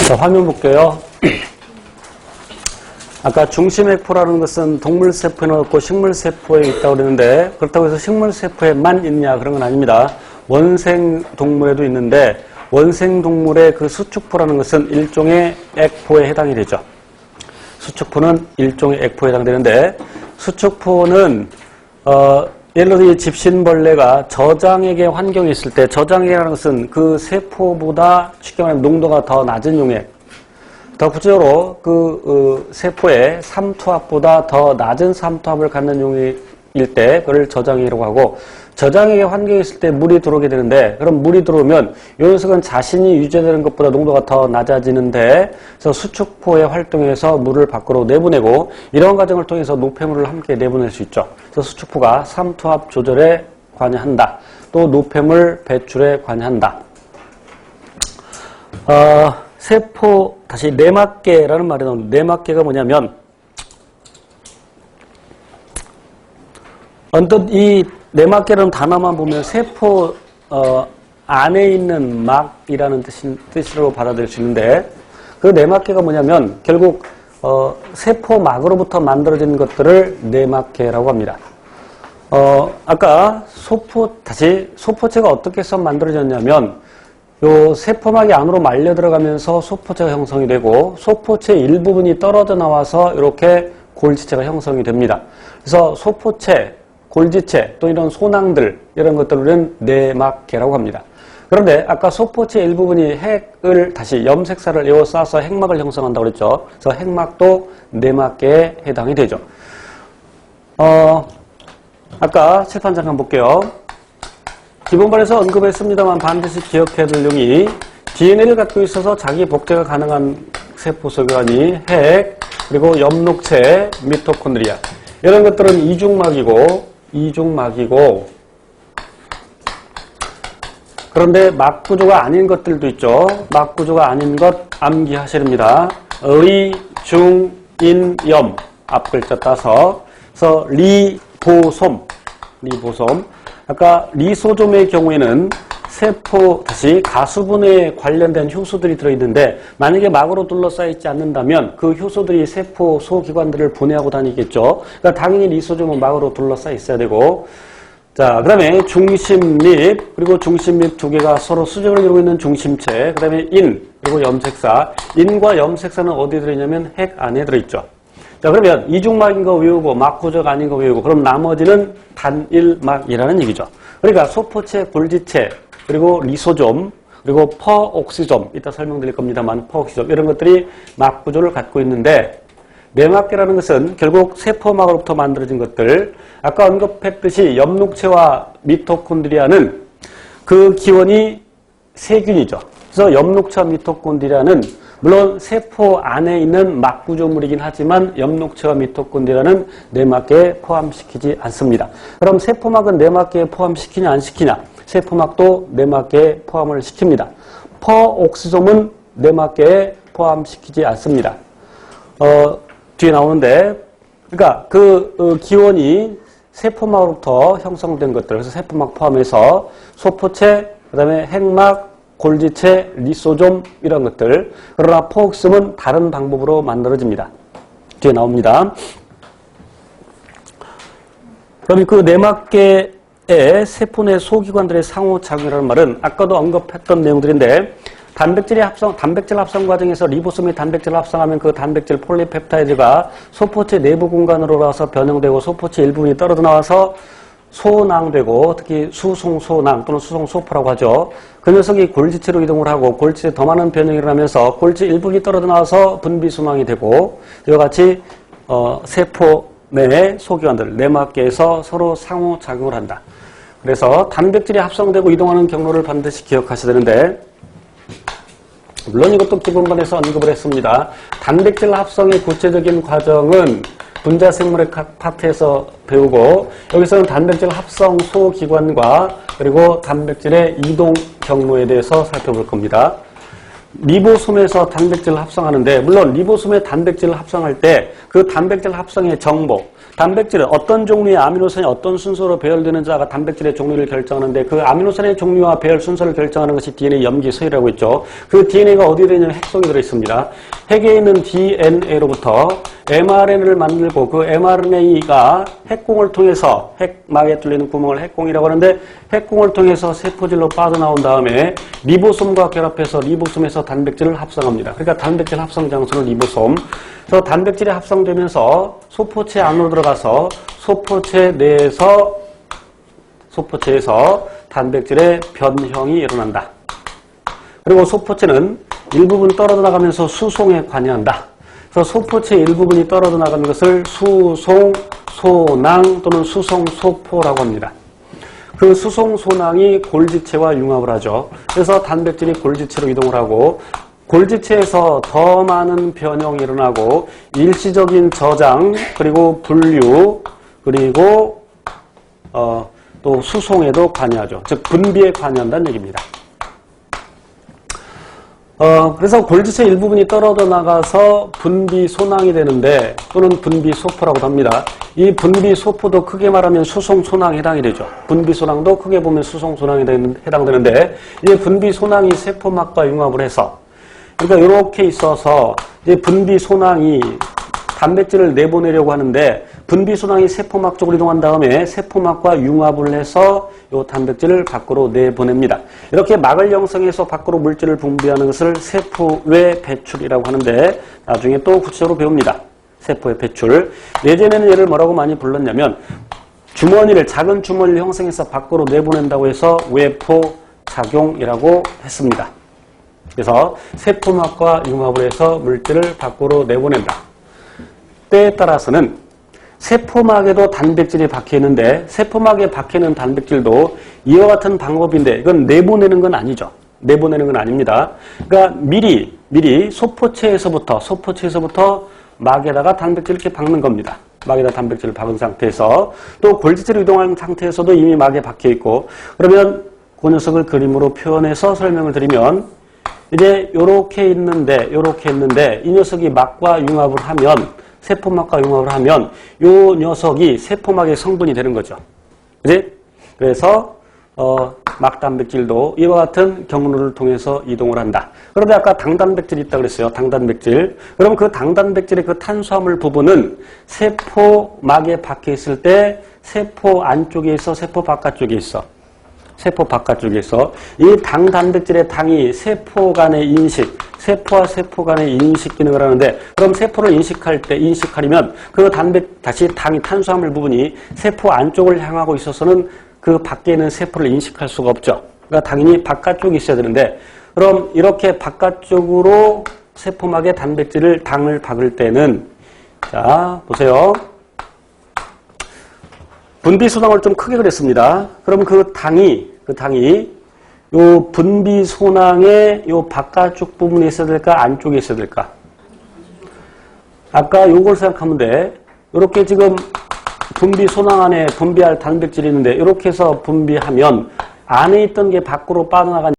자, 화면 볼게요. 아까 중심세포라는 것은 동물세포에는 없고 식물세포에 있다고 그랬는데, 그렇다고 해서 식물세포에만 있냐 그런 건 아닙니다. 원생동물에도 있는데, 원생동물의 그 수축포라는 것은 일종의 액포에 해당이 되죠. 수축포는 일종의 액포에 해당되는데, 수축포는 예를 들어 이 집신벌레가 저장액의 환경에 있을 때, 저장액이라는 것은 그 세포보다 쉽게 말하면 농도가 더 낮은 용액, 더 구체적으로 그 세포의 삼투압보다 더 낮은 삼투압을 갖는 용액일 때 그걸 저장액이라고 하고, 저장액의 환경에 있을 때 물이 들어오게 되는데, 그럼 물이 들어오면 이 녀석은 자신이 유지되는 것보다 농도가 더 낮아지는데, 그래서 수축포의 활동에서 물을 밖으로 내보내고, 이런 과정을 통해서 노폐물을 함께 내보낼 수 있죠. 그래서 수축포가 삼투압 조절에 관여한다. 또 노폐물 배출에 관여한다. 세포, 다시 내막계라는 말이 나오는데, 내막계가 뭐냐면, 언뜻 이 내막계라는 단어만 보면 세포 안에 있는 막이라는 뜻으로 받아들일 수 있는데, 그 내막계가 뭐냐면 결국 세포막으로부터 만들어진 것들을 내막계라고 합니다. 아까 소포체가 어떻게 해서 만들어졌냐면, 요 세포막이 안으로 말려 들어가면서 소포체가 형성이 되고, 소포체 일부분이 떨어져 나와서 이렇게 골지체가 형성이 됩니다. 그래서 소포체, 골지체, 또 이런 소낭들, 이런 것들은 내막계라고 합니다. 그런데 아까 소포체 일부분이 핵을 다시 염색사를 에워싸서 핵막을 형성한다고 그랬죠. 그래서 핵막도 내막계에 해당이 되죠. 아까 칠판 잠깐 볼게요. 기본반에서 언급했습니다만 반드시 기억해야 될 내용이, DNA를 갖고 있어서 자기 복제가 가능한 세포 소관이 핵, 그리고 엽록체, 미토콘드리아, 이런 것들은 이중막이고, 그런데 막구조가 아닌 것들도 있죠. 막구조가 아닌 것 암기하시렵니다. 의, 중, 인, 염, 앞글자 따서. 그래서 리보솜. 아까 리소좀의 경우에는 세포, 다시 가수분에 관련된 효소들이 들어있는데, 만약에 막으로 둘러싸여 있지 않는다면 그 효소들이 세포 소기관들을 분해하고 다니겠죠. 그러니까 당연히 리소좀은 막으로 둘러싸여 있어야 되고, 자, 그 다음에 중심립, 그리고 중심립 두 개가 서로 수직을 이루고 있는 중심체, 그 다음에 인, 그리고 염색사. 인과 염색사는 어디에 들어있냐면 핵 안에 들어있죠. 자, 그러면 이중막인 거 외우고 막구조가 아닌 거 외우고, 그럼 나머지는 단일막이라는 얘기죠. 그러니까 소포체, 골지체, 그리고 리소좀, 그리고 퍼옥시좀, 이따 설명드릴 겁니다만 퍼옥시좀, 이런 것들이 막구조를 갖고 있는데, 내막계라는 것은 결국 세포막으로부터 만들어진 것들, 아까 언급했듯이 엽록체와 미토콘드리아는 그 기원이 세균이죠. 그래서 엽록체와 미토콘드리아는 물론 세포 안에 있는 막구조물이긴 하지만 엽록체와 미토콘드리아는 내막계에 포함시키지 않습니다. 그럼 세포막은 내막계에 포함시키냐 안 시키냐? 세포막도 내막계에 포함을 시킵니다. 퍼옥시좀은 내막계에 포함시키지 않습니다. 뒤에 나오는데, 그러니까 그 기원이 세포막으로부터 형성된 것들, 그래서 세포막 포함해서 소포체, 그 다음에 핵막, 골지체, 리소좀, 이런 것들. 그러나 퍼옥시좀은 다른 방법으로 만들어집니다. 뒤에 나옵니다. 그럼 그 내막계의 세포 내 소기관들의 상호작용이라는 말은 아까도 언급했던 내용들인데, 단백질 합성 과정에서 리보솜이 단백질을 합성하면 그 단백질 폴리펩타이드가 소포체 내부 공간으로 가서 변형되고, 소포체 일부분이 떨어져 나와서 소낭되고, 특히 수송소낭 또는 수송소포라고 하죠. 그 녀석이 골지체로 이동을 하고, 골지체에 더 많은 변형이 일어나면서 골지 일부분이 떨어져 나와서 분비순환이 되고, 이와 같이 세포 내 소기관들, 내막계에서 서로 상호작용을 한다. 그래서 단백질이 합성되고 이동하는 경로를 반드시 기억하셔야 되는데, 물론 이것도 기본반에서 언급을 했습니다. 단백질 합성의 구체적인 과정은 분자생물의 각 파트에서 배우고, 여기서는 단백질 합성 소기관과 그리고 단백질의 이동 경로에 대해서 살펴볼 겁니다. 리보솜에서 단백질을 합성하는데, 물론 리보솜에 단백질을 합성할 때 그 단백질 합성의 정보, 단백질은 어떤 종류의 아미노산이 어떤 순서로 배열되는지가 단백질의 종류를 결정하는데, 그 아미노산의 종류와 배열 순서를 결정하는 것이 DNA 염기서열이라고 있죠. 그 DNA가 어디에 들어있냐면 핵속에 들어있습니다. 핵에 있는 DNA로부터 mRNA를 만들고, 그 mRNA가 핵공을 통해서, 핵막에 뚫리는 구멍을 핵공이라고 하는데, 핵공을 통해서 세포질로 빠져나온 다음에 리보솜과 결합해서 리보솜에서 단백질을 합성합니다. 그러니까 단백질 합성 장소는 리보솜. 그래서 단백질이 합성되면서 소포체 안으로 들어가서 소포체에서 단백질의 변형이 일어난다. 그리고 소포체는 일부분 떨어져 나가면서 수송에 관여한다. 그래서 소포체 일부분이 떨어져 나가는 것을 수송, 소낭 또는 수송, 소포라고 합니다. 그 수송, 소낭이 골지체와 융합을 하죠. 그래서 단백질이 골지체로 이동을 하고, 골지체에서 더 많은 변형이 일어나고 일시적인 저장, 그리고 분류, 그리고 또 수송에도 관여하죠. 즉 분비에 관여한다는 얘기입니다. 그래서 골지체 일부분이 떨어져 나가서 분비 소낭이 되는데, 또는 분비 소포라고도 합니다. 이 분비 소포도 크게 말하면 수송 소낭에 해당이 되죠. 분비 소낭도 크게 보면 수송 소낭에 해당되는데, 이제 분비 소낭이 세포막과 융합을 해서, 그러니까 이렇게 있어서 이제 분비 소낭이 단백질을 내보내려고 하는데, 분비 소낭이 세포막 쪽으로 이동한 다음에 세포막과 융합을 해서 이 단백질을 밖으로 내보냅니다. 이렇게 막을 형성해서 밖으로 물질을 분비하는 것을 세포외 배출이라고 하는데, 나중에 또 구체적으로 배웁니다. 세포의 배출. 예전에는 얘를 뭐라고 많이 불렀냐면, 작은 주머니를 형성해서 밖으로 내보낸다고 해서 외포 작용이라고 했습니다. 그래서 세포막과 융합을 해서 물질을 밖으로 내보낸다. 때에 따라서는 세포막에도 단백질이 박혀있는데, 세포막에 박혀있는 단백질도 이와 같은 방법인데, 이건 내보내는 건 아니죠. 내보내는 건 아닙니다. 그러니까 미리 소포체에서부터 막에다가 단백질을 이렇게 박는 겁니다. 막에다 단백질을 박은 상태에서, 또 골지체로 이동한 상태에서도 이미 막에 박혀있고, 그러면 그 녀석을 그림으로 표현해서 설명을 드리면, 이제 요렇게 있는데 이 녀석이 막과 융합을 하면, 세포막과 융합을 하면 요 녀석이 세포막의 성분이 되는 거죠. 그지? 그래서 막 단백질도 이와 같은 경로를 통해서 이동을 한다. 그런데 아까 당단백질이 있다고 그랬어요. 당단백질. 그럼 그 당단백질의 그 탄수화물 부분은 세포막에 박혀 있을 때 세포 안쪽에 있어, 세포 바깥쪽에 있어. 세포 바깥쪽에 있어. 이 당단백질의 당이 세포와 세포 간의 인식 기능을 하는데, 그럼 세포를 인식하려면 그 당이 탄수화물 부분이 세포 안쪽을 향하고 있어서는 그 밖에 있는 세포를 인식할 수가 없죠. 그러니까 당연히 바깥쪽에 있어야 되는데, 그럼 이렇게 바깥쪽으로 세포막에 당을 박을 때는, 자, 보세요. 분비소낭을 좀 크게 그렸습니다. 그럼 그 당이 요 분비소낭의 요 바깥쪽 부분에 있어야 될까? 안쪽에 있어야 될까? 아까 요걸 생각하면 돼. 요렇게 지금 분비소낭 안에 분비할 단백질이 있는데, 요렇게 해서 분비하면 안에 있던 게 밖으로 빠져나간